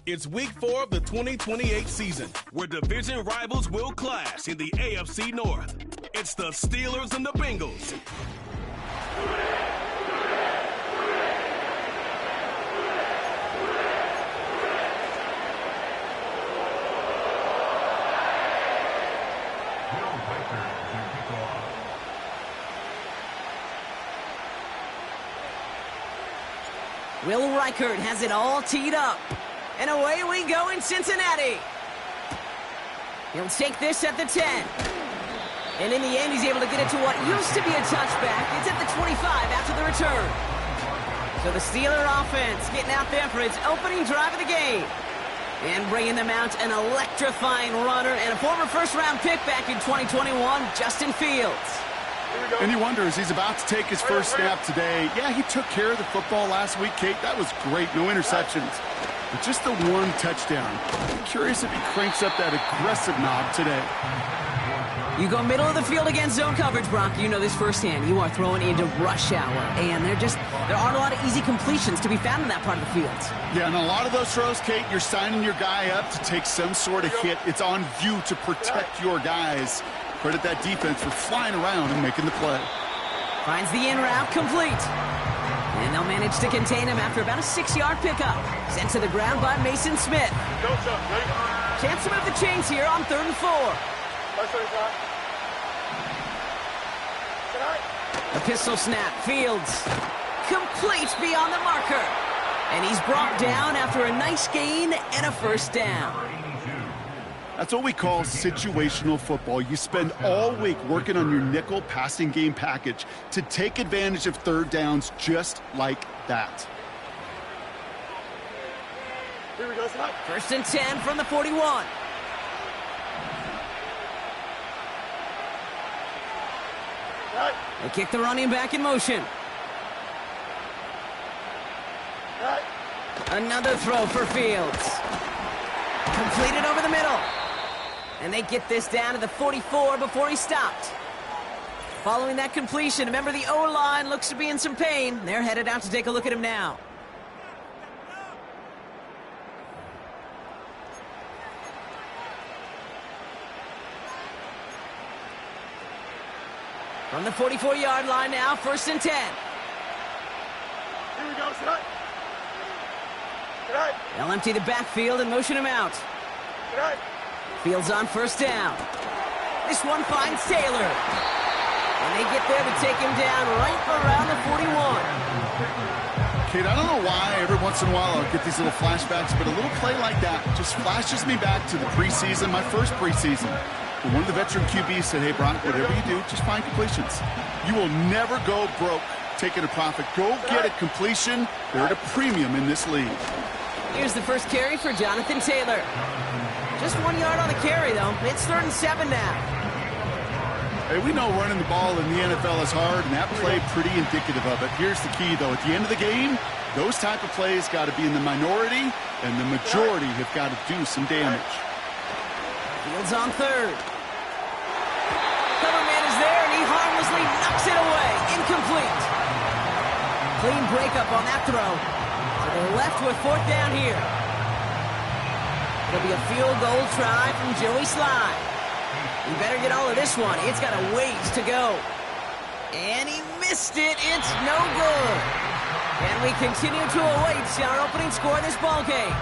It's week 4 of the 2028 season, where division rivals will clash in the AFC North. It's the Steelers and the Bengals. Will Reichert has it all teed up. And away we go in Cincinnati. He'll take this at the 10. And in the end, he's able to get it to what used to be a touchback. It's at the 25 after the return. So the Steeler offense getting out there for its opening drive of the game. And bringing them out an electrifying runner and a former first-round pick back in 2021, Justin Fields. And he wonders, he's about to take his first snap today. Yeah, he took care of the football last week, Kate. That was great. No interceptions. But just the one touchdown. I'm curious if he cranks up that aggressive knob today. You go middle of the field against zone coverage, Brock. You know this firsthand. You are throwing into rush hour. And there aren't a lot of easy completions to be found in that part of the field. Yeah, and a lot of those throws, Kate, you're signing your guy up to take some sort of hit. It's on you to protect your guys. Credit that defense for flying around and making the play. Finds the in route complete. And they'll manage to contain him after about a 6-yard pickup. Sent to the ground by Mason Smith. Chance to move the chains here on 3rd and 4. A pistol snap. Fields complete beyond the marker. And he's brought down after a nice gain and a first down. That's what we call situational football. You spend all week working on your nickel passing game package to take advantage of third downs just like that. Here we go, son. 1st and 10 from the 41. Right. They kick the running back in motion. Right. Another throw for Fields. Completed over the middle. And they get this down to the 44 before he stopped. Following that completion, remember the O-line looks to be in some pain. They're headed out to take a look at him now. From the 44-yard line now, 1st and 10. Here we go, son. Right. They'll empty the backfield and motion him out. Right. Fields on 1st down. This one finds Taylor. And they get there to take him down right around the 41. Kate, I don't know why every once in a while I'll get these little flashbacks, but a little play like that just flashes me back to the preseason, my first preseason. When one of the veteran QBs said, hey, Brock, whatever you do, just find completions. You will never go broke taking a profit. Go get a completion. They're at a premium in this league. Here's the first carry for Jonathan Taylor. Just 1 yard on the carry, though. It's 3rd and 7 now. Hey, we know running the ball in the NFL is hard, and that play pretty indicative of it. Here's the key, though. At the end of the game, those type of plays got to be in the minority, and the majority have got to do some damage. Fields on 3rd. Cover man is there, and he harmlessly knocks it away. Incomplete. Clean breakup on that throw. So they're left with 4th down here. It'll be a field goal try from Joey Slye. You better get all of this one. It's got a ways to go. And he missed it. It's no good. And we continue to await our opening score of this ball game.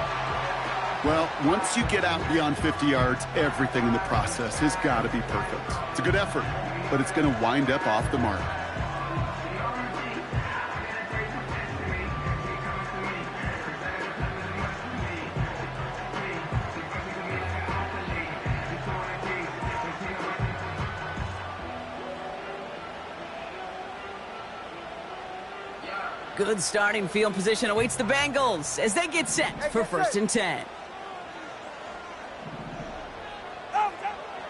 Well, once you get out beyond 50 yards, everything in the process has got to be perfect. It's a good effort, but it's going to wind up off the mark. Good starting field position awaits the Bengals as they get set for 1st and 10.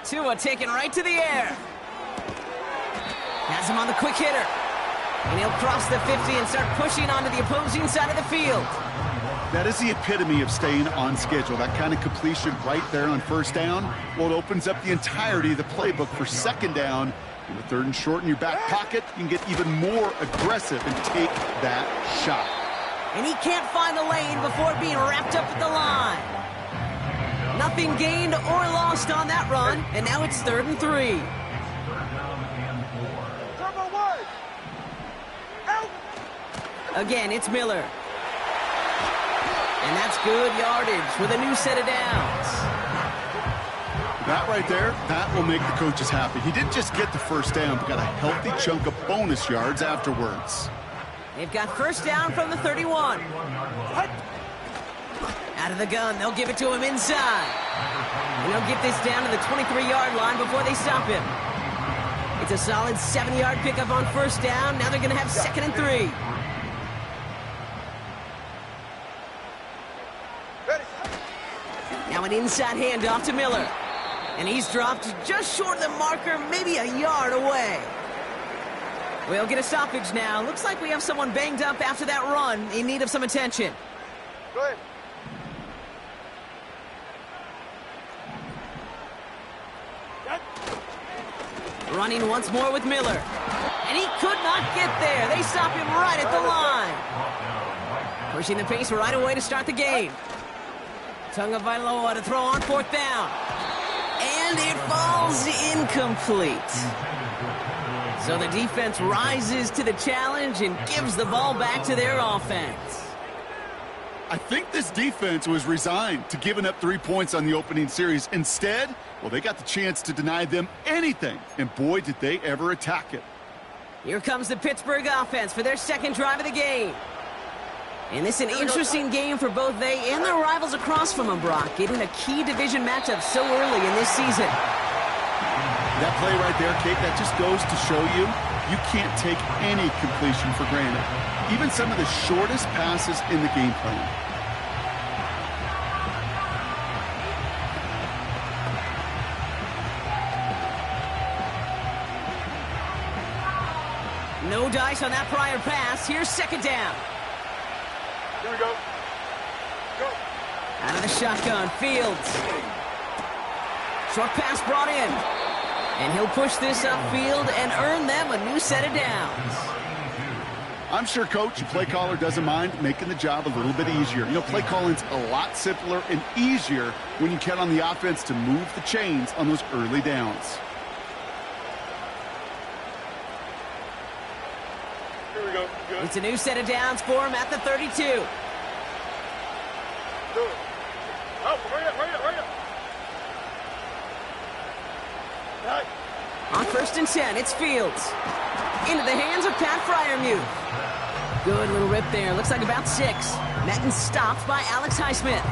Tua taken right to the air. Has him on the quick hitter. And he'll cross the 50 and start pushing onto the opposing side of the field. That is the epitome of staying on schedule. That kind of completion right there on 1st down. Well, it opens up the entirety of the playbook for 2nd down. And with 3rd and short in your back pocket, you can get even more aggressive and take that shot. And he can't find the lane before being wrapped up at the line. Nothing gained or lost on that run, and now it's 3rd and 3. Turbo wide. Out. Again, it's Miller. And that's good yardage with a new set of downs. That right there, that will make the coaches happy. He didn't just get the first down, but got a healthy chunk of bonus yards afterwards. They've got first down from the 31. Out of the gun, they'll give it to him inside. And they'll get this down to the 23-yard line before they stop him. It's a solid 7-yard pickup on first down. Now they're going to have 2nd and 3. Now an inside handoff to Miller. And he's dropped just short of the marker, maybe a yard away. We'll get a stoppage now. Looks like we have someone banged up after that run in need of some attention. Go ahead. Running once more with Miller. And he could not get there. They stop him right at the line. Pushing the pace right away to start the game. Tagovailoa to throw on 4th down. And it falls incomplete. So the defense rises to the challenge and gives the ball back to their offense. I think this defense was resigned to giving up 3 points on the opening series. Instead, well, they got the chance to deny them anything. And boy, did they ever attack it. Here comes the Pittsburgh offense for their 2nd drive of the game. And this is an interesting game for both they and their rivals across from them, Brock, getting a key division matchup so early in this season. That play right there, Kate, that just goes to show you can't take any completion for granted. Even some of the shortest passes in the game plan. No dice on that prior pass. Here's 2nd down. Here we go. Go. Out of the shotgun, Fields. Short pass brought in. And he'll push this upfield and earn them a new set of downs. I'm sure Coach, the play caller, doesn't mind making the job a little bit easier. You know, play calling's a lot simpler and easier when you count on the offense to move the chains on those early downs. Here we go. Good. It's a new set of downs for him at the 32. Do it. Oh, hurry up, hurry up, hurry up. Right. On 1st and 10, it's Fields. Into the hands of Pat Freiermuth. Good little rip there. Looks like about 6. Madden stopped by Alex Highsmith.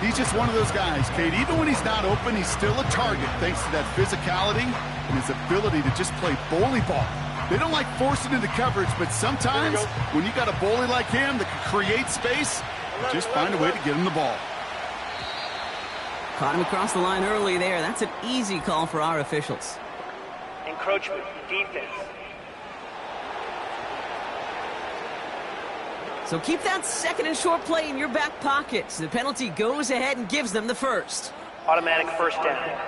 He's just one of those guys, Kate. Even when he's not open, he's still a target thanks to that physicality and his ability to just play bully ball. They don't like forcing into coverage, but sometimes when you got a bully like him that can create space, just find a way to get him the ball. Caught him across the line early there. That's an easy call for our officials. Encroachment, defense. So keep that 2nd and short play in your back pocket. So the penalty goes ahead and gives them the first. Automatic first down.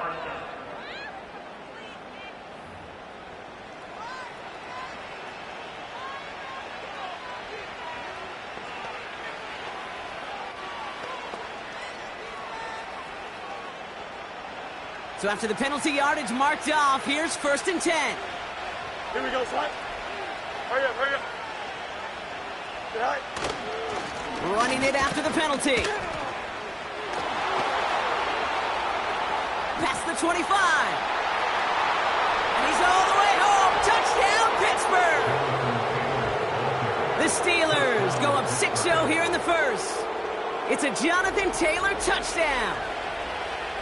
So after the penalty yardage marked off, here's 1st and 10. Here we go, son. Hurry up, hurry up. Get high. Running it after the penalty. Past the 25. And he's all the way home. Touchdown, Pittsburgh. The Steelers go up 6-0 here in the first. It's a Jonathan Taylor touchdown.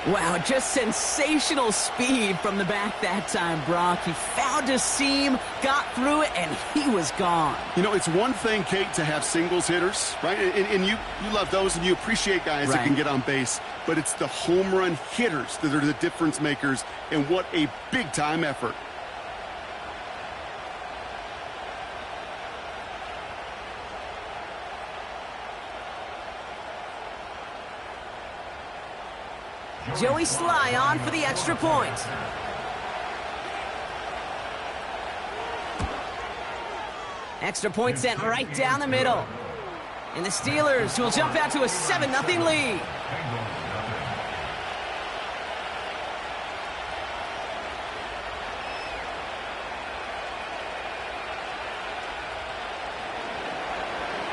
Wow, just sensational speed from the back that time, Brock. He found a seam, got through it, and he was gone. You know, it's one thing, Kate, to have singles hitters, right? And you love those, and you appreciate guys that can get on base. But it's the home run hitters that are the difference makers, and what a big-time effort. Joey Sly on for the extra point. Extra point sent right down the middle. And the Steelers will jump out to a 7-0 lead.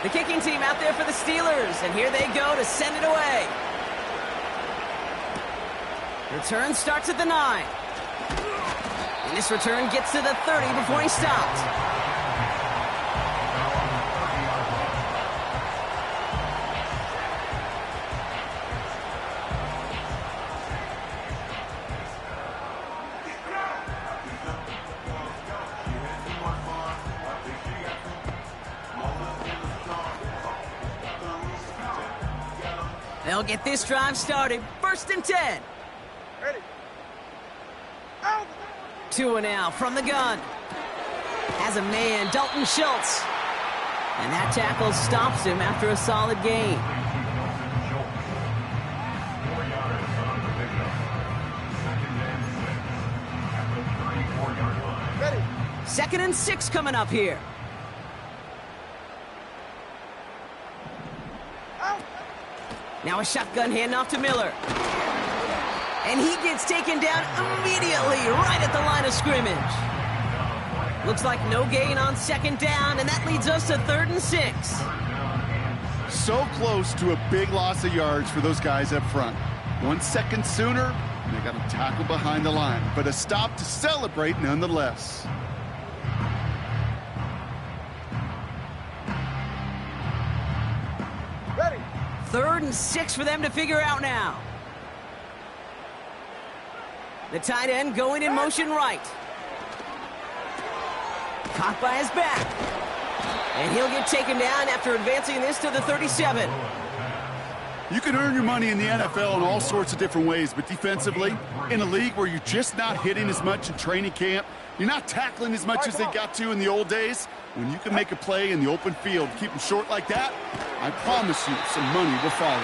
The kicking team out there for the Steelers, and here they go to send it away. Return starts at the 9. And this return gets to the 30 before he stopped. They'll get this drive started. 1st and 10. Ready. Out. 2 and out from the gun. Has a man, Dalton Schultz. And that tackle stops him after a solid gain. Ready. 2nd and 6 coming up here. Now a shotgun handoff to Miller. And he gets taken down immediately right at the line of scrimmage. Looks like no gain on 2nd down, and that leads us to 3rd and 6. So close to a big loss of yards for those guys up front. 1 second sooner, and they got a tackle behind the line. But a stop to celebrate nonetheless. Ready. 3rd and 6 for them to figure out now. The tight end going in motion right. Caught by his back. And he'll get taken down after advancing this to the 37. You can earn your money in the NFL in all sorts of different ways, but defensively, in a league where you're just not hitting as much in training camp, you're not tackling as much as they got to in the old days, when you can make a play in the open field, keep them short like that, I promise you some money will follow.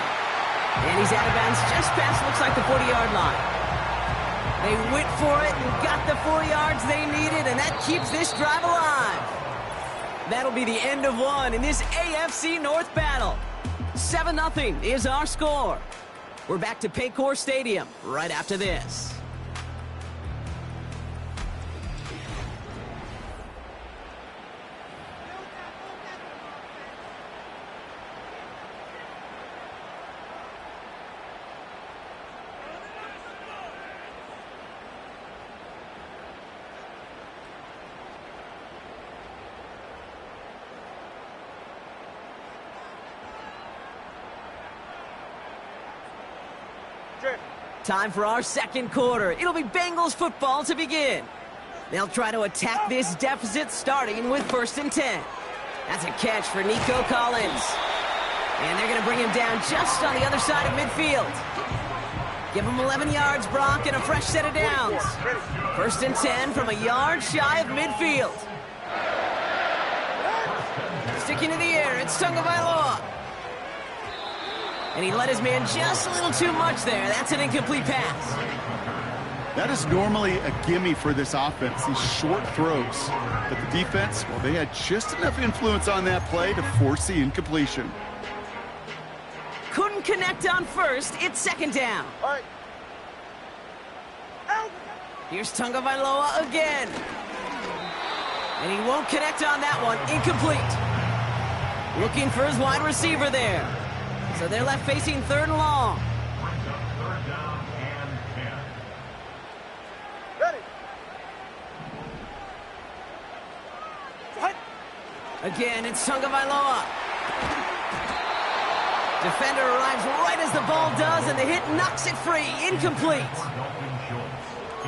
And he's out of bounds just past, looks like the 40-yard line. They went for it and got the 4 yards they needed, and that keeps this drive alive. That'll be the end of one in this AFC North battle. 7-0 is our score. We're back to Paycor Stadium right after this. Time for our second quarter. It'll be Bengals football to begin. They'll try to attack this deficit starting with 1st and 10. That's a catch for Nico Collins. And they're going to bring him down just on the other side of midfield. Give him 11 yards, Brock, and a fresh set of downs. 1st and 10 from a yard shy of midfield. Sticking to the air, it's Tagovailoa. And he let his man just a little too much there. That's an incomplete pass. That is normally a gimme for this offense, these short throws. But the defense, well, they had just enough influence on that play to force the incompletion. Couldn't connect on 1st. It's 2nd down. All right. Out. Here's Tagovailoa again. And he won't connect on that one. Incomplete. Looking for his wide receiver there. So they're left facing 3rd and long. Ready. Again, it's Tagovailoa. Defender arrives right as the ball does, and the hit knocks it free. Incomplete.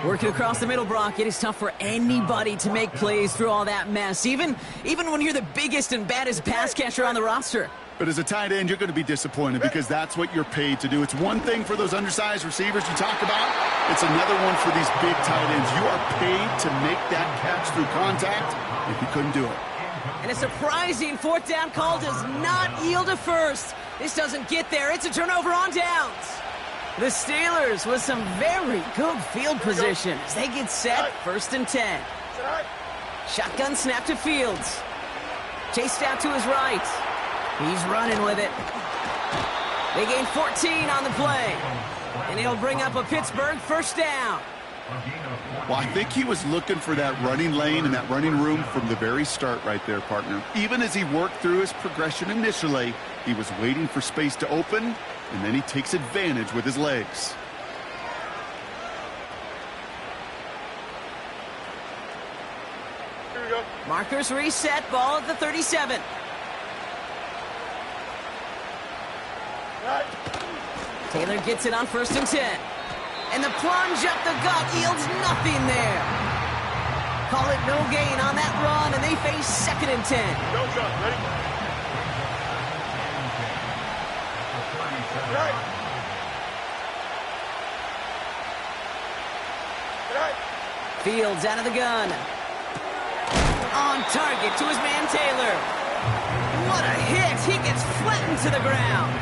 Working across the middle, Brock, it is tough for anybody to make plays through all that mess, even when you're the biggest and baddest pass catcher on the roster. But as a tight end, you're going to be disappointed because that's what you're paid to do. It's one thing for those undersized receivers you talk about. It's another one for these big tight ends. You are paid to make that catch through contact, if you couldn't do it. And a surprising 4th down call does not yield a 1st. This doesn't get there. It's a turnover on downs. The Steelers with some very good field position as they get set. 1st and 10. Shotgun snap to Fields. Chased out to his right. He's running with it. They gain 14 on the play. And he'll bring up a Pittsburgh first down. Well, I think he was looking for that running lane and that running room from the very start right there, partner. Even as he worked through his progression initially, he was waiting for space to open, and then he takes advantage with his legs. Here we go. Markers reset, ball at the 37. Right. Taylor gets it on 1st and 10. And the plunge up the gut yields nothing there. Call it no gain on that run, and they face 2nd and 10. Go, John. Ready? Right. Right. Fields out of the gun. On target to his man Taylor. What a hit. He gets flattened to the ground.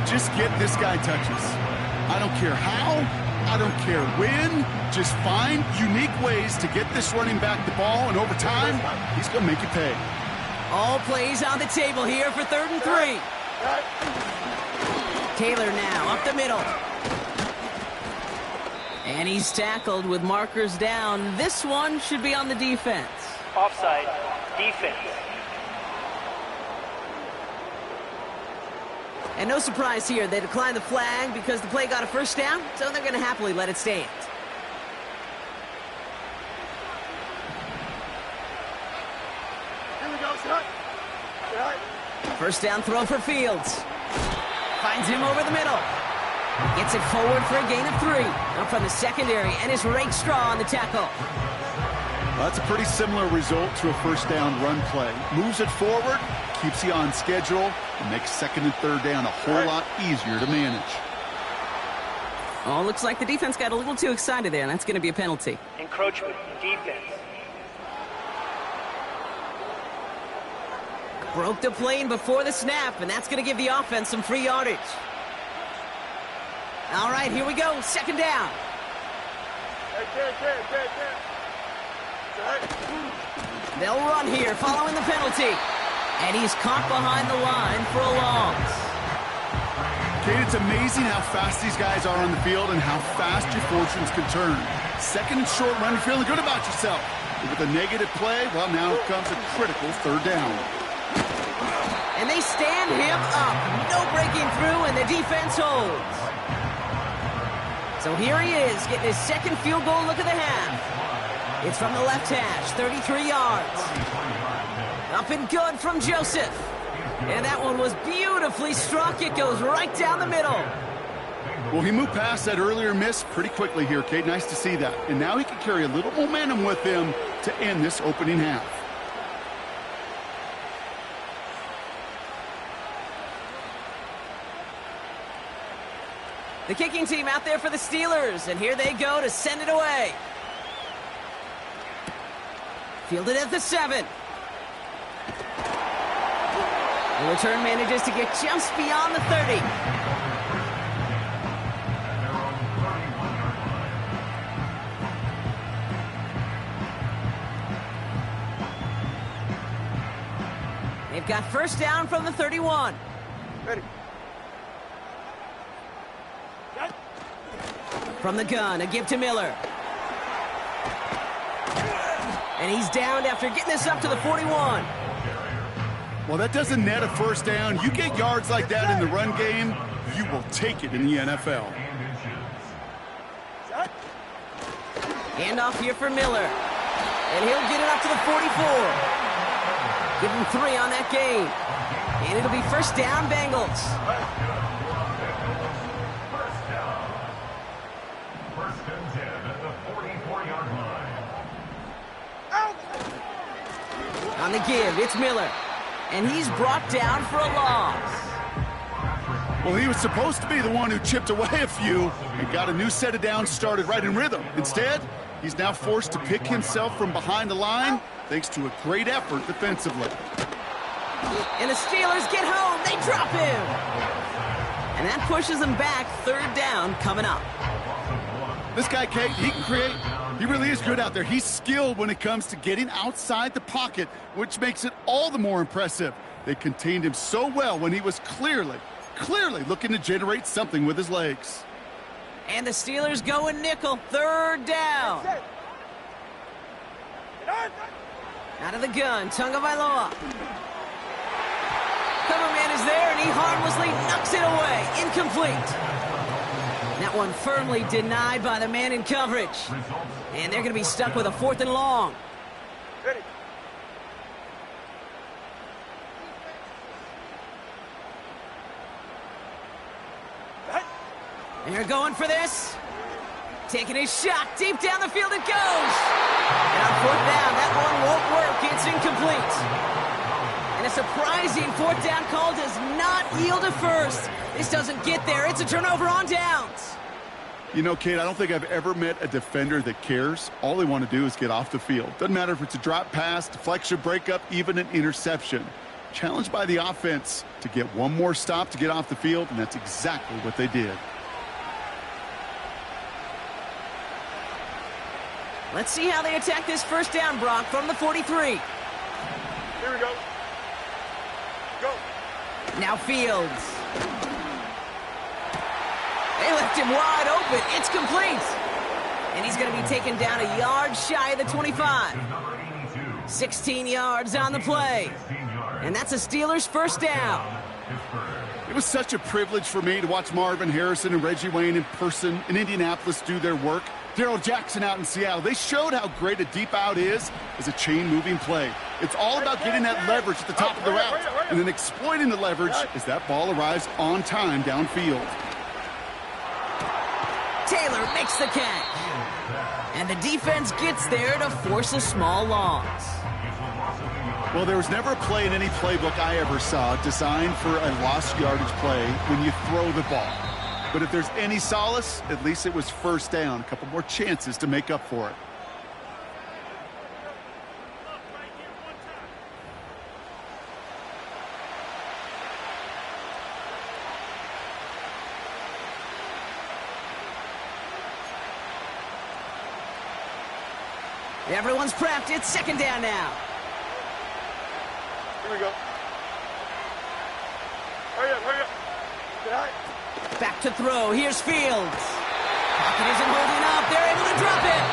Just get this guy touches. I don't care how, I don't care when. Just find unique ways to get this running back the ball, and over time, he's going to make you pay. All plays on the table here for 3rd and 3. Right. Taylor now up the middle. And he's tackled with markers down. This one should be on the defense. Offside. Defense. And no surprise here, they declined the flag because the play got a first down, so they're going to happily let it stand. Here we go, son. Right. First down throw for Fields. Finds him over the middle. Gets it forward for a gain of 3. Up from the secondary, and is Rake Straw on the tackle. Well, that's a pretty similar result to a first down run play. Moves it forward, keeps you on schedule, and makes 2nd and 3rd down a whole lot easier to manage. Oh, looks like the defense got a little too excited there, and that's going to be a penalty. Encroachment. Defense. Broke the plane before the snap, and that's going to give the offense some free yardage. All right, here we go. 2nd down. Hey, Ken. Right. They'll run here following the penalty. And he's caught behind the line for a loss. Kate, it's amazing how fast these guys are on the field and how fast your fortunes can turn. 2nd and short run, you're feeling good about yourself. But with a negative play, well, now comes a critical 3rd down. And they stand him up. No breaking through, and the defense holds. So here he is, getting his 2nd field goal look of the half. It's from the left hash, 33 yards. Up and good from Joseph. And that one was beautifully struck. It goes right down the middle. Well, he moved past that earlier miss pretty quickly here, Kate. Nice to see that. And now he can carry a little momentum with him to end this opening half. The kicking team out there for the Steelers, and here they go to send it away. Fielded at the 7. The return manages to get just beyond the 30. They've got first down from the 31. Ready. From the gun, a give to Miller. And he's downed after getting this up to the 41. Well, that doesn't net a first down. You get yards like that in the run game, you will take it in the NFL. Handoff here for Miller. And he'll get it up to the 44. Give him 3 on that gain. And it'll be first down, Bengals. On the give, it's Miller. And he's brought down for a loss. Well, he was supposed to be the one who chipped away a few and got a new set of downs started right in rhythm. Instead, he's now forced to pick himself from behind the line thanks to a great effort defensively. And the Steelers get home. They drop him. And that pushes them back. 3rd down coming up. This guy, Kate, he can create. He really is good out there. He's skilled when it comes to getting outside the pocket, which makes it all the more impressive. They contained him so well when he was clearly looking to generate something with his legs. And the Steelers go in nickel, 3rd down. Out of the gun, Tagovailoa. Cover man is there, and he harmlessly knocks it away. Incomplete. That one firmly denied by the man in coverage. And they're going to be stuck with a 4th and long. Ready. They're going for this. Taking his shot. Deep down the field it goes. And on 4th down, that one won't work. It's incomplete. And a surprising 4th down call does not yield a first. This doesn't get there. It's a turnover on downs. You know, Kate, I don't think I've ever met a defender that cares. All they want to do is get off the field. Doesn't matter if it's a drop pass, deflection, breakup, even an interception. Challenged by the offense to get one more stop to get off the field, and that's exactly what they did. Let's see how they attack this 1st down, Brock, from the 43. Here we go. Go. Now Fields. They left him wide open. It's complete. And he's going to be taken down a yard shy of the 25. 16 yards on the play. And that's a Steelers 1st down. It was such a privilege for me to watch Marvin Harrison and Reggie Wayne in person in Indianapolis do their work. Darrell Jackson out in Seattle. They showed how great a deep out is as a chain-moving play. It's all about getting that leverage at the top of the route and then exploiting the leverage as that ball arrives on time downfield. Taylor makes the catch. And the defense gets there to force a small loss. Well, there was never a play in any playbook I ever saw designed for a lost yardage play when you throw the ball. But if there's any solace, at least it was 1st down. A couple more chances to make up for it. Everyone's prepped. It's 2nd down now. Here we go. Hurry up, hurry up. Get out. Back to throw. Here's Fields. Pocket isn't holding up. They're able to drop it.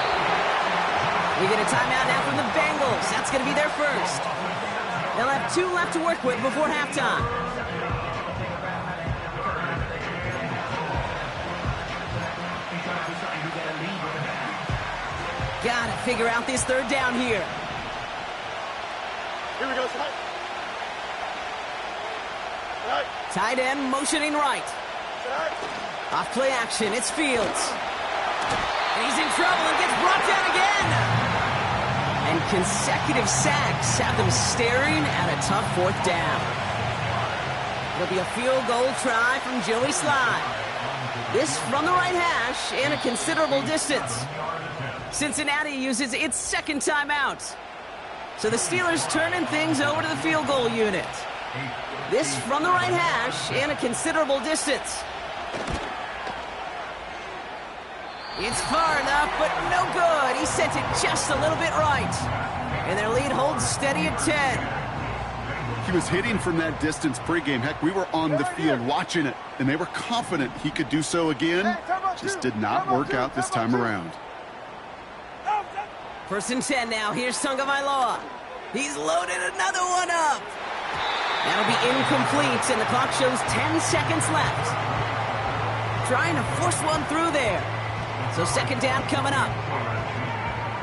We get a timeout now from the Bengals. That's going to be their first. They'll have 2 left to work with before halftime. Got to figure out this 3rd down here. Here we go, Ty. Tight end motioning right. Off play action, it's Fields. And he's in trouble and gets brought down again. And consecutive sacks have them staring at a tough 4th down. It'll be a field goal try from Joey Slye. This from the right hash and a considerable distance. Cincinnati uses its 2nd timeout. So the Steelers turning things over to the field goal unit. This from the right hash and a considerable distance. It's far enough, but no good. He sent it just a little bit right. And their lead holds steady at 10. He was hitting from that distance pregame. Heck, we were on the field watching it, and they were confident he could do so again. Just did not work out this time around. 1st and 10 now. Here's Tagovailoa. He's loaded another one up. That'll be incomplete, and the clock shows 10 seconds left. Trying to force one through there. So 2nd down coming up.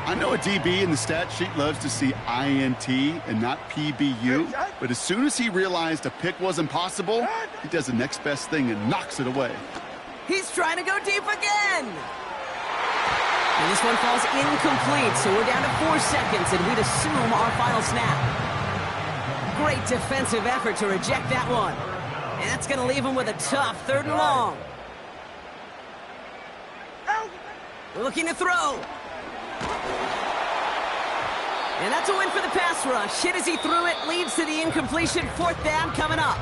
I know a DB in the stat sheet loves to see INT and not PBU, but as soon as he realized a pick wasn't possible, he does the next best thing and knocks it away. He's trying to go deep again. And this one falls incomplete, so we're down to 4 seconds, and we'd assume our final snap. Great defensive effort to reject that one. And that's going to leave him with a tough 3rd and long. Looking to throw. And that's a win for the pass rush. Hit as he threw it, leads to the incompletion. 4th down coming up.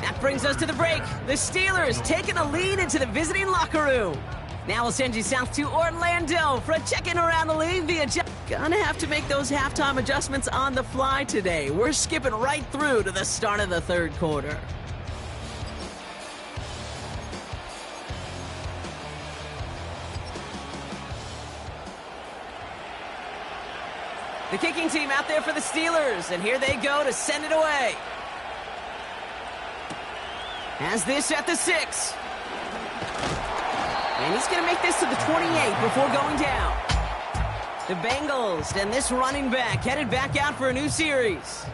That brings us to the break. The Steelers taking a lead into the visiting locker room. Now we'll send you south to Orlando for a check-in around the league via... Gonna have to make those halftime adjustments on the fly today. We're skipping right through to the start of the third quarter. The kicking team out there for the Steelers, and here they go to send it away. Has this at the 6. And he's going to make this to the 28 before going down. The Bengals and this running back headed back out for a new series.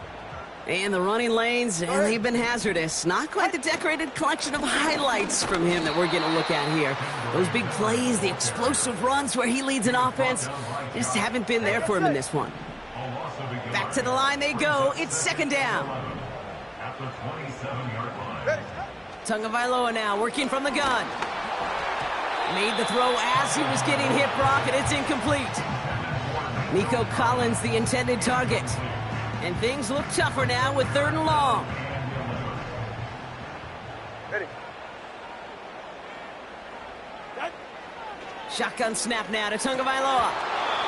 And the running lanes, and they've been hazardous. Not quite the decorated collection of highlights from him that we're going to look at here. Those big plays, the explosive runs where he leads an offense, just haven't been there for him in this one. Back to the line they go. It's second down. Tagovailoa now working from the gun. Made the throw as he was getting hit, Brock, and it's incomplete. Nico Collins, the intended target. And things look tougher now with 3rd and long. Ready. Shotgun snap now to Tagovailoa.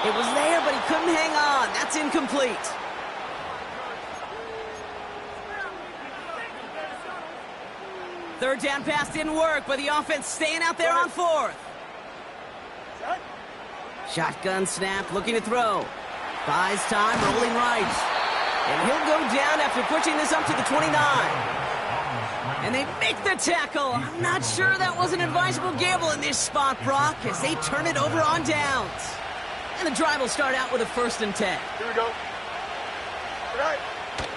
It was there, but he couldn't hang on. That's incomplete. Third down pass didn't work, but the offense staying out there on 4th. Shotgun snap, looking to throw. Buys time, rolling right. And he'll go down after pushing this up to the 29. And they make the tackle. I'm not sure that was an advisable gamble in this spot, Brock, as they turn it over on downs. And the drive will start out with a 1st and 10. Here we go. Right.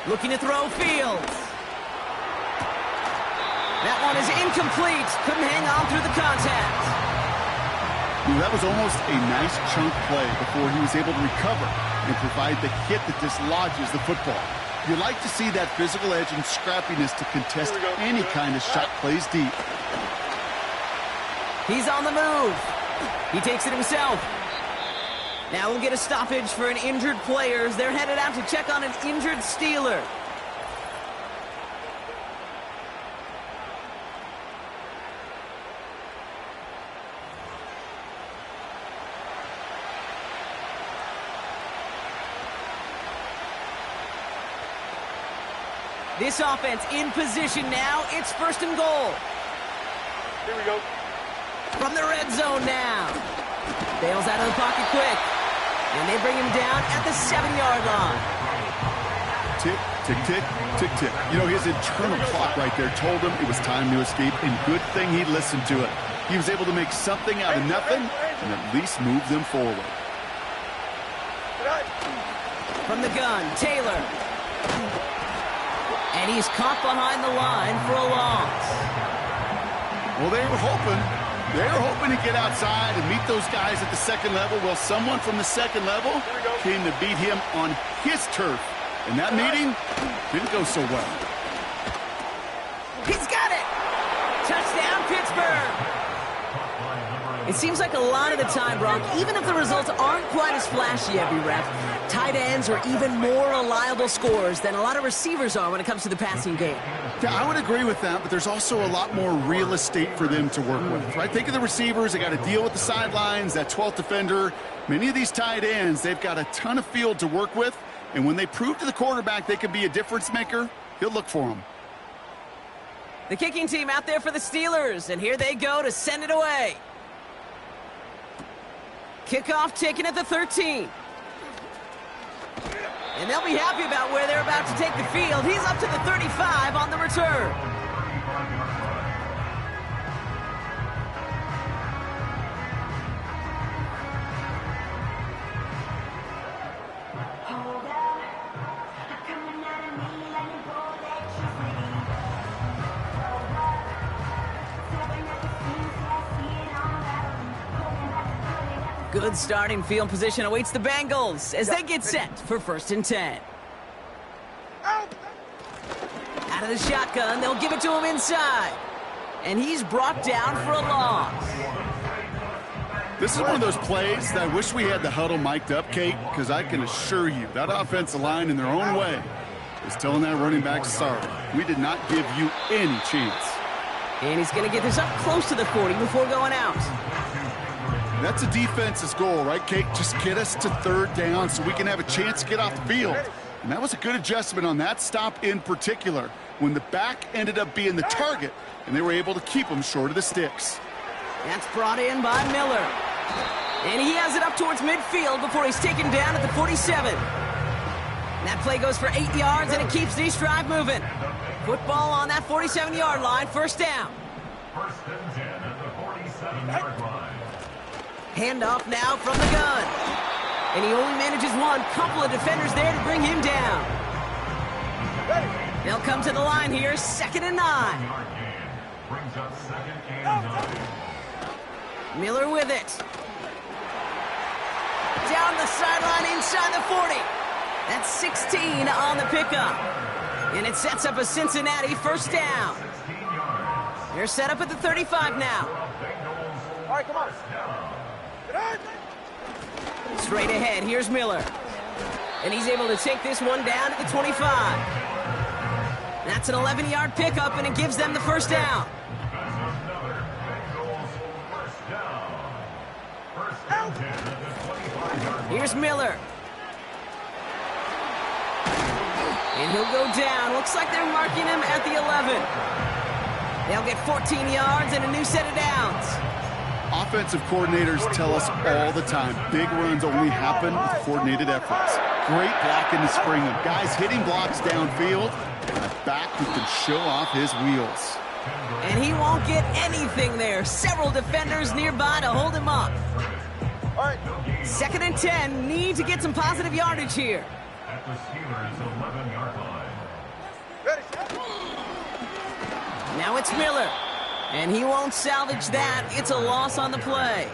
Looking to throw Fields. That one is incomplete. Couldn't hang on through the contact. That was almost a nice chunk play before he was able to recover and provide the hit that dislodges the football. You like to see that physical edge and scrappiness to contest any kind of shot plays deep. He's on the move. He takes it himself. Now we'll get a stoppage for an injured player as they're headed out to check on an injured Steeler. This offense in position now. It's 1st and goal. Here we go. From the red zone now. Bails out of the pocket quick. And they bring him down at the 7-yard line. Tick, tick, tick, tick, tick. You know, his internal clock right there told him it was time to escape, and good thing he listened to it. He was able to make something out of nothing and at least move them forward. From the gun, Taylor. And he's caught behind the line for a loss. Well, they were hoping to get outside and meet those guys at the 2nd level. Well, someone from the 2nd level came to beat him on his turf. And that meeting didn't go so well. He's got it! Touchdown, Pittsburgh! It seems like a lot of the time, Brock, even if the results aren't quite as flashy every rep, tight ends are even more reliable scorers than a lot of receivers are when it comes to the passing game. Yeah, I would agree with that, but there's also a lot more real estate for them to work with, right? Think of the receivers. They got to deal with the sidelines, that 12th defender. Many of these tight ends, they've got a ton of field to work with, and when they prove to the quarterback they can be a difference maker, he'll look for them. The kicking team out there for the Steelers, and here they go to send it away. Kickoff taken at the 13. And they'll be happy about where they're about to take the field. He's up to the 35 on the return. Good starting field position awaits the Bengals as they get set for 1st and 10. Out of the shotgun, they'll give it to him inside. And he's brought down for a loss. This is one of those plays that I wish we had the huddle mic'd up, Kate, because I can assure you that offensive line in their own way is telling that running back, sorry, we did not give you any chance. And he's going to get this up close to the 40 before going out. That's a defense's goal, right, Kate? Just get us to third down so we can have a chance to get off the field. And that was a good adjustment on that stop in particular, when the back ended up being the target, and they were able to keep him short of the sticks. That's brought in by Miller. And he has it up towards midfield before he's taken down at the 47. That play goes for 8 yards, and it keeps this drive moving. Football on that 47-yard line, first down. First and 10 at the 47-yard line. Handoff now from the gun. And he only manages one. Couple of defenders there to bring him down. They'll come to the line here, 2nd and 9. Brings up 2nd and 9. Miller with it. Down the sideline inside the 40. That's 16 on the pickup. And it sets up a Cincinnati first down. They're set up at the 35 now. All right, come on. Straight ahead, here's Miller. And he's able to take this one down to the 25. That's an 11-yard pickup, and it gives them the first down. Here's Miller. And he'll go down. Looks like they're marking him at the 11. They'll get 14 yards and a new set of downs. Offensive coordinators tell us all the time, big runs only happen with coordinated efforts. Great blocking to spring them. Guys hitting blocks downfield, and a back who can show off his wheels. And he won't get anything there. Several defenders nearby to hold him up. All right. 2nd and 10, need to get some positive yardage here. At the Steelers' 11-yard line. Ready. Now it's Miller. And he won't salvage that. It's a loss on the play.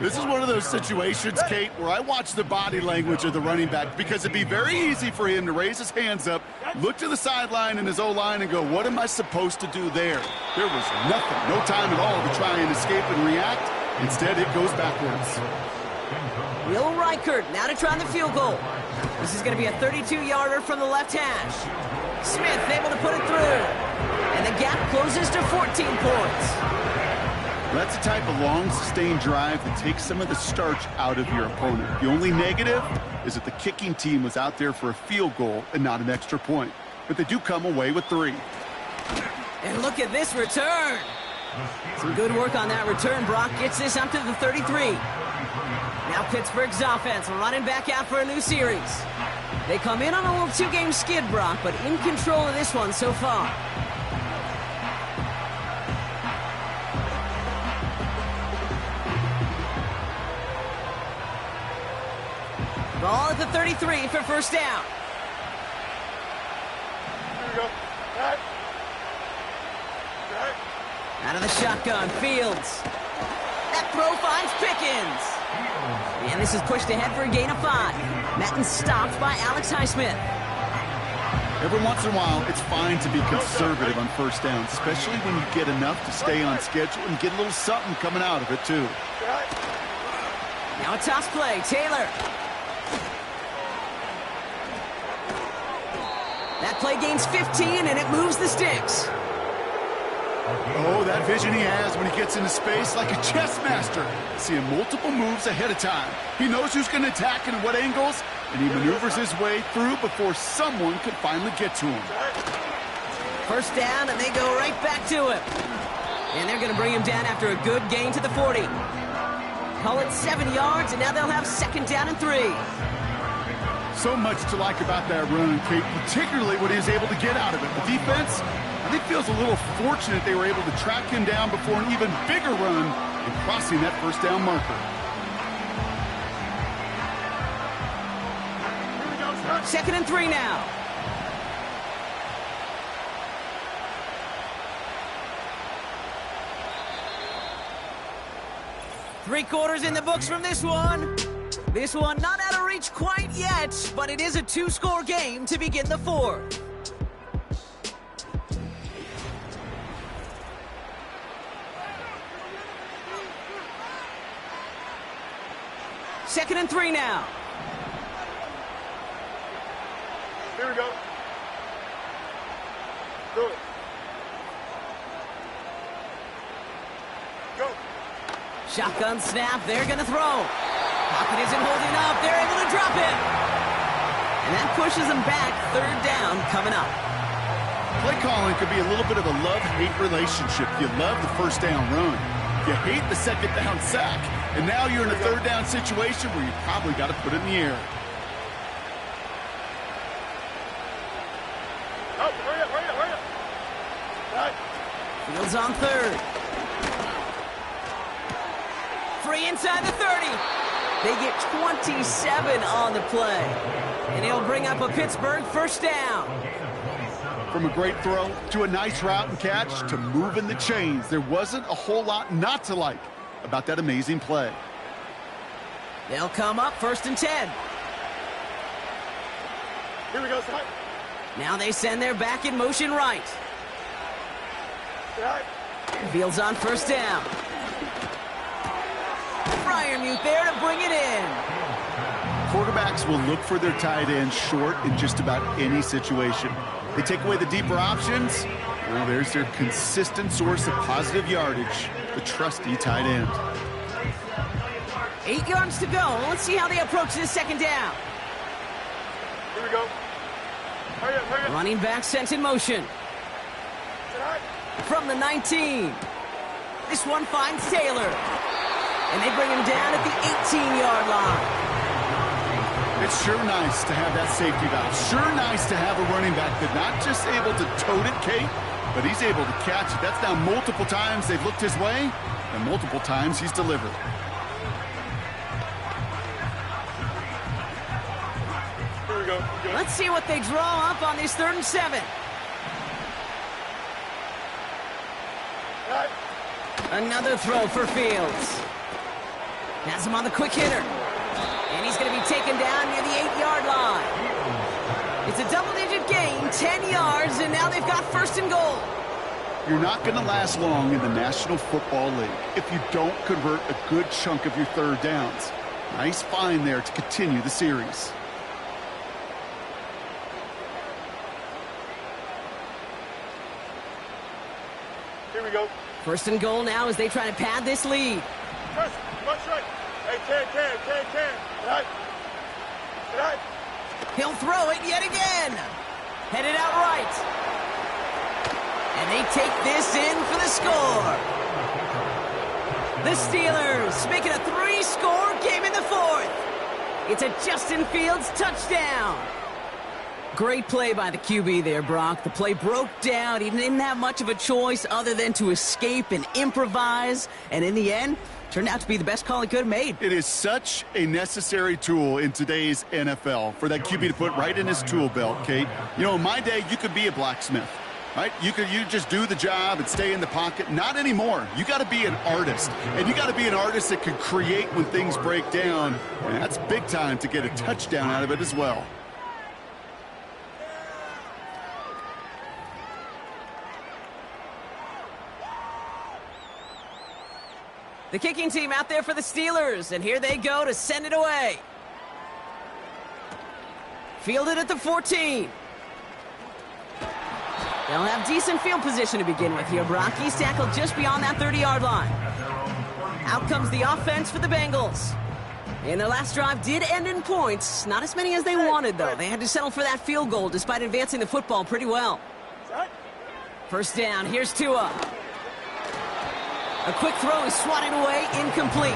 This is one of those situations, Kate, where I watch the body language of the running back, because it'd be very easy for him to raise his hands up, look to the sideline in his O-line and go, what am I supposed to do there? There was nothing, no time at all to try and escape and react. Instead, it goes backwards. Will Reichert now to try the field goal. This is going to be a 32-yarder from the left hash. Smith able to put it through. And the gap closes to 14 points. That's the type of long, sustained drive that takes some of the starch out of your opponent. The only negative is that the kicking team was out there for a field goal and not an extra point. But they do come away with 3. And look at this return. Some good work on that return. Brock gets this up to the 33. Now Pittsburgh's offense running back out for a new series. They come in on a little 2-game skid, Brock, but in control of this one so far. Ball at the 33 for first down. Here we go. Back. Back. Out of the shotgun, Fields. That throw finds Pickens. And this is pushed ahead for a gain of 5. Madden stopped by Alex Highsmith. Every once in a while, it's fine to be conservative on first down, especially when you get enough to stay on schedule and get a little something coming out of it, too. Now a toss play, Taylor. That play gains 15, and it moves the sticks. Oh, that vision he has when he gets into space like a chess master. Seeing multiple moves ahead of time. He knows who's going to attack and at what angles, and he maneuvers his way through before someone can finally get to him. First down, and they go right back to him. And they're going to bring him down after a good gain to the 40. Call it 7 yards, and now they'll have 2nd down and 3. So much to like about that run, Kate, particularly what he was able to get out of it. The defense, I think, feels a little fortunate they were able to track him down before an even bigger run and crossing that first down marker. 2nd and 3 now. Three quarters in the books from this one. This one not out of reach quite yet, but it is a 2-score game to begin the 4th. Second and 3 now. Here we go. Do it. Shotgun snap, they're going to throw. Pocket isn't holding up, they're able to drop it. And that pushes them back, third down coming up. Play calling could be a little bit of a love-hate relationship. You love the first down run. You hate the second down sack. And now you're in a third down situation where you probably got to put it in the air. Oh, hurry up, hurry up, hurry up. Right. Fields on third. Free inside the 30. They get 27 on the play. And it'll bring up a Pittsburgh first down. From a great throw to a nice route and catch to moving the chains, there wasn't a whole lot not to like about that amazing play. They'll come up first and 10. Here we go, son. Now they send their back in motion right. Right. Fields on first down. Fryermuth there to bring it in. Quarterbacks will look for their tight end short in just about any situation. They take away the deeper options. Well, there's their consistent source of positive yardage, the trusty tight end. 8 yards to go. Let's see how they approach this second down. Here we go. Hurry up, hurry up. Running back sent in motion. Right. From the 19. This one finds Taylor. And they bring him down at the 18-yard line. It's sure nice to have that safety valve. Sure nice to have a running back that's not just able to tote it, Kate, but he's able to catch it. That's now multiple times they've looked his way, and multiple times he's delivered. Here we go. Let's see what they draw up on this 3rd and 7. Right. Another throw for Fields. Has him on the quick hitter. And he's going to be taken down near the 8-yard line. It's a double-digit gain, 10 yards, and now they've got first and goal. You're not going to last long in the National Football League if you don't convert a good chunk of your third downs. Nice find there to continue the series. Here we go. First and goal now as they try to pad this lead. First, watch right. Hey, can. Right. Right. He'll throw it yet again. Headed out right. And they take this in for the score. The Steelers making a 3-score game in the 4th. It's a Justin Fields touchdown. Great play by the QB there, Brock. The play broke down. He didn't have much of a choice other than to escape and improvise. And in the end, turned out to be the best call he could have made. It is such a necessary tool in today's NFL for that QB to put right in his tool belt, Kate. You know, in my day, you could be a blacksmith, right? You just do the job and stay in the pocket. Not anymore. You got to be an artist, and you got to be an artist that can create when things break down. And that's big time to get a touchdown out of it as well. The kicking team out there for the Steelers, and here they go to send it away. Fielded at the 14. They'll have decent field position to begin with here, Brock. He's tackled just beyond that 30-yard line. Out comes the offense for the Bengals. And their last drive did end in points. Not as many as they wanted, though. They had to settle for that field goal despite advancing the football pretty well. First down, here's Tua. A quick throw is swatted away, incomplete.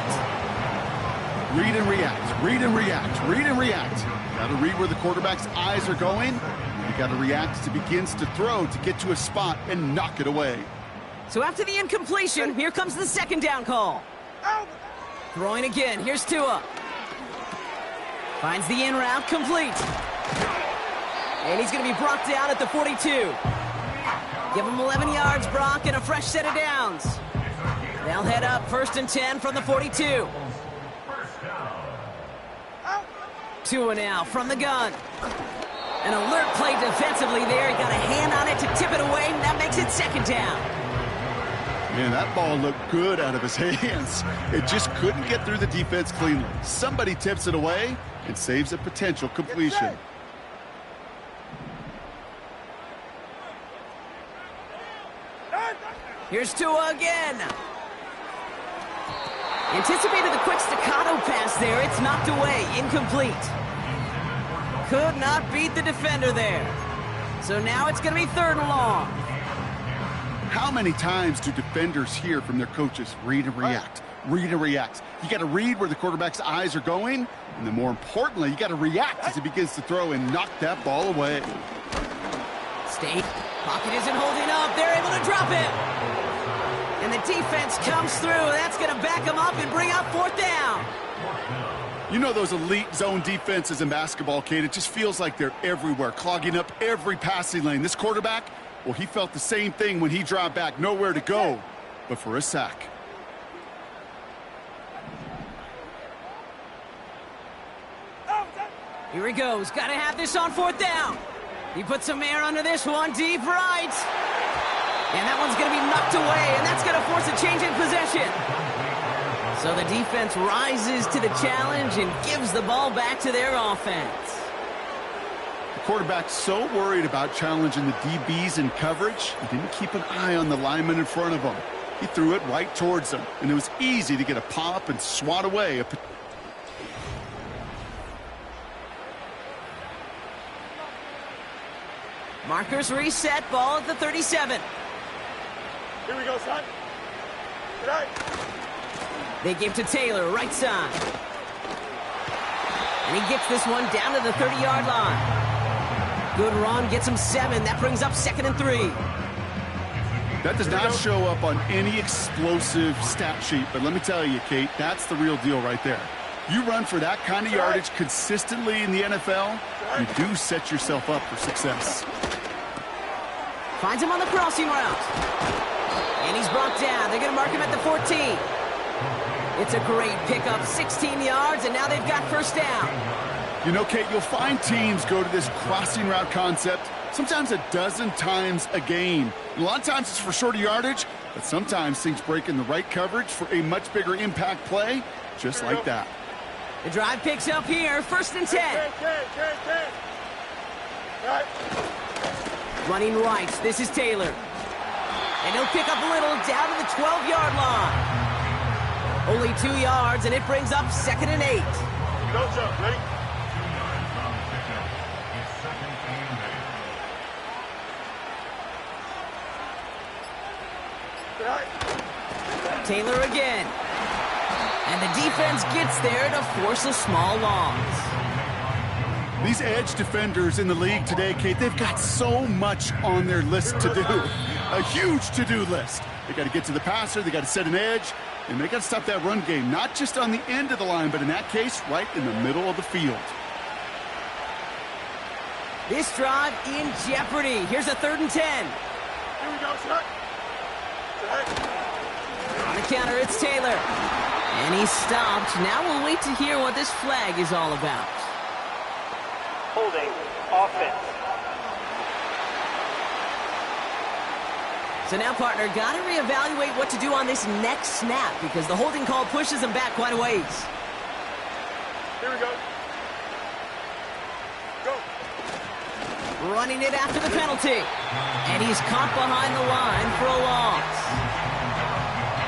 Read and react, read and react, read and react. Got to read where the quarterback's eyes are going. You got to react as he begins to throw to get to a spot and knock it away. So after the incompletion, here comes the second down call. Throwing again, here's Tua. Finds the in route, complete. And he's going to be brought down at the 42. Give him 11 yards, Brock, and a fresh set of downs. They'll head up first and 10 from the 42. Tua now from the gun. An alert play defensively there. He got a hand on it to tip it away, and that makes it second down. Man, that ball looked good out of his hands. It just couldn't get through the defense cleanly. Somebody tips it away and saves a potential completion. Here's Tua again. Anticipated the quick staccato pass there. It's knocked away. Incomplete. Could not beat the defender there. So now it's going to be 3rd and long. How many times do defenders hear from their coaches, read and react, read and react? You got to read where the quarterback's eyes are going, and then more importantly, you got to react as he begins to throw and knock that ball away. State, pocket isn't holding up. They're able to drop it. And the defense comes through. That's going to back them up and bring up 4th down. You know those elite zone defenses in basketball, Kate? It just feels like they're everywhere, clogging up every passing lane. This quarterback, well, he felt the same thing when he dropped back. Nowhere to go but for a sack. Here he goes. Got to have this on 4th down. He puts some air under this one. Deep right. And that one's going to be knocked away, and that's going to force a change in possession. So the defense rises to the challenge and gives the ball back to their offense. The quarterback's so worried about challenging the DBs in coverage, he didn't keep an eye on the lineman in front of him. He threw it right towards them, and it was easy to get a pop and swat away a Markers reset, ball at the 37. Here we go, son. Good night. They give to Taylor, right side. And he gets this one down to the 30-yard line. Good run, gets him 7. That brings up 2nd and 3. That does not show up on any explosive stat sheet, but let me tell you, Kate, that's the real deal right there. You run for that kind of yardage consistently in the NFL, you do set yourself up for success. Finds him on the crossing route. And he's brought down. They're going to mark him at the 14. It's a great pickup, 16 yards, and now they've got 1st down. You know, Kate, you'll find teams go to this crossing route concept sometimes a dozen times a game. A lot of times it's for shorter yardage, but sometimes things break in the right coverage for a much bigger impact play, just like that. The drive picks up here, 1st and 10. Right. Running right, this is Taylor. And he'll pick up a little down to the 12-yard line. Only 2 yards, and it brings up 2nd and 8. Don't jump, ready? Taylor again. And the defense gets there to force a small loss. These edge defenders in the league today, Kate, they've got so much on their list to do. A huge to-do list. They got to get to the passer, they got to set an edge, and they got to stop that run game, not just on the end of the line, but in that case, right in the middle of the field. This drive in jeopardy. Here's a 3rd and 10. Here we go, son. On the counter, it's Taylor. And he's stopped. Now we'll wait to hear what this flag is all about. Holding. Offense. So now, partner, got to reevaluate what to do on this next snap because the holding call pushes him back quite a ways. Here we go. Go. Running it after the penalty. And he's caught behind the line for a loss.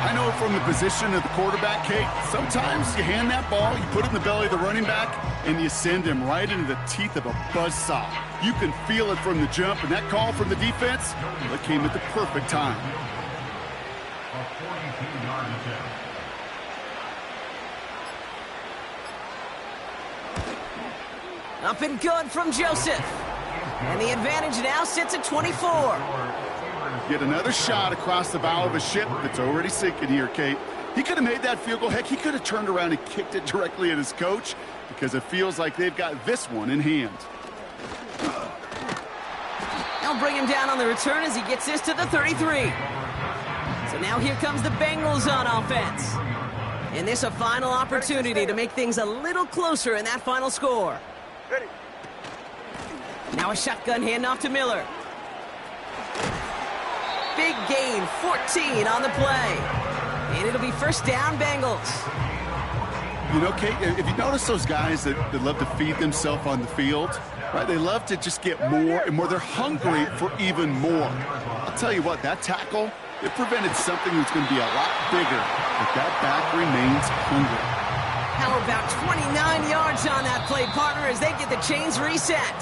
I know from the position of the quarterback, Kate, sometimes you hand that ball, you put it in the belly of the running back, and you send him right into the teeth of a buzzsaw. You can feel it from the jump, and that call from the defense, well, it came at the perfect time. A 42-yard attempt. Up and good from Joseph. And the advantage now sits at 24. Get another shot across the bow of a ship that's already sinking here, Kate. He could have made that field goal. Heck, he could have turned around and kicked it directly at his coach because it feels like they've got this one in hand. They'll bring him down on the return as he gets this to the 33. So now here comes the Bengals on offense. And this a final opportunity to make things a little closer in that final score. Ready. Now a shotgun handoff to Miller. Big gain, 14 on the play. And it'll be 1st down, Bengals. You know, Kate, if you notice those guys that love to feed themselves on the field, right? They love to just get more and more. They're hungry for even more. I'll tell you what, that tackle, It prevented something that's going to be a lot bigger, but that back remains hungry. How about 29 yards on that play, partner, as they get the chains reset?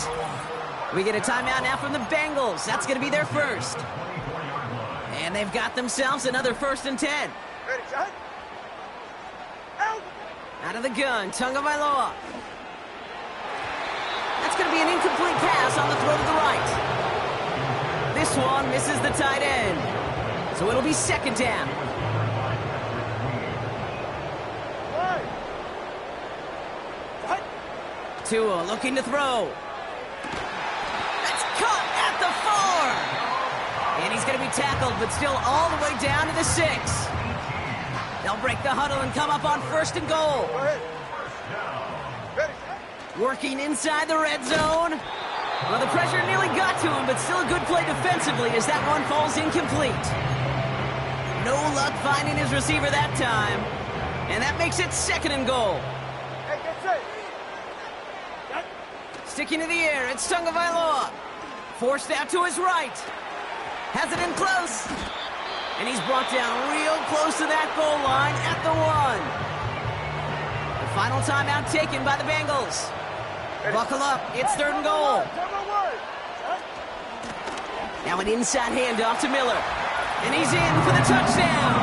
We get a timeout now from the Bengals. That's going to be their first. And they've got themselves another 1st and 10. Ready, shot. Out. Out of the gun, Tagovailoa. That's going to be an incomplete pass on the throw to the right. This one misses the tight end. So it'll be 2nd down. Tua looking to throw. That's caught at the 4. And he's going to be tackled, but still all the way down to the 6. They'll break the huddle and come up on 1st and goal. Working inside the red zone. Well, the pressure nearly got to him, but still a good play defensively as that one falls incomplete. No luck finding his receiver that time. And that makes it 2nd and goal. Hey, get set. Sticking to the air, it's Tagovailoa. Forced out to his right. Has it in close. And he's brought down real close to that goal line at the 1. The final timeout taken by the Bengals. Buckle up, it's 3rd and goal. Now an inside handoff to Miller. And he's in for the touchdown.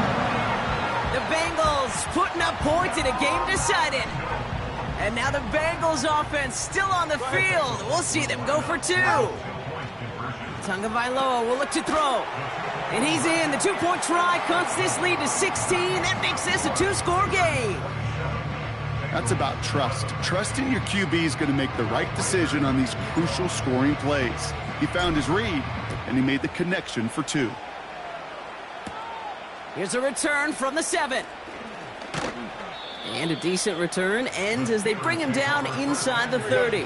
The Bengals putting up points in a game decided. And now the Bengals offense still on the field. We'll see them go for 2. Tagovailoa will look to throw. And he's in. The 2-point try cuts this lead to 16. That makes this a 2-score game. That's about trust. Trusting your QB is going to make the right decision on these crucial scoring plays. He found his read, and he made the connection for 2. Here's a return from the 7. And a decent return ends as they bring him down inside the 30.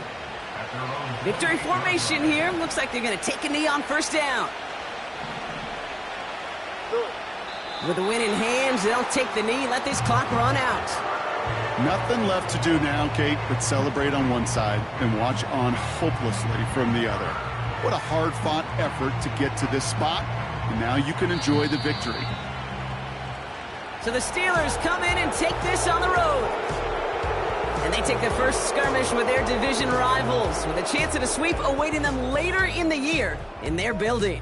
Victory formation here. Looks like they're going to take a knee on 1st down. With the win in hands, they'll take the knee, let this clock run out. Nothing left to do now, Kate, but celebrate on one side and watch on hopelessly from the other. What a hard-fought effort to get to this spot, and now you can enjoy the victory. So the Steelers come in and take this on the road. And they take the first skirmish with their division rivals, with a chance at a sweep awaiting them later in the year in their building.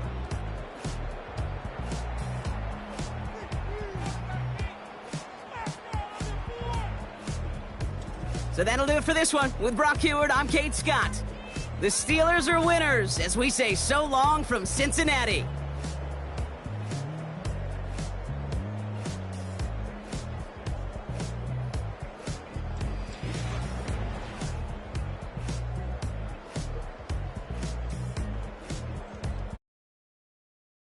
So that'll do it for this one. With Brock Heward, I'm Kate Scott. The Steelers are winners as we say so long from Cincinnati.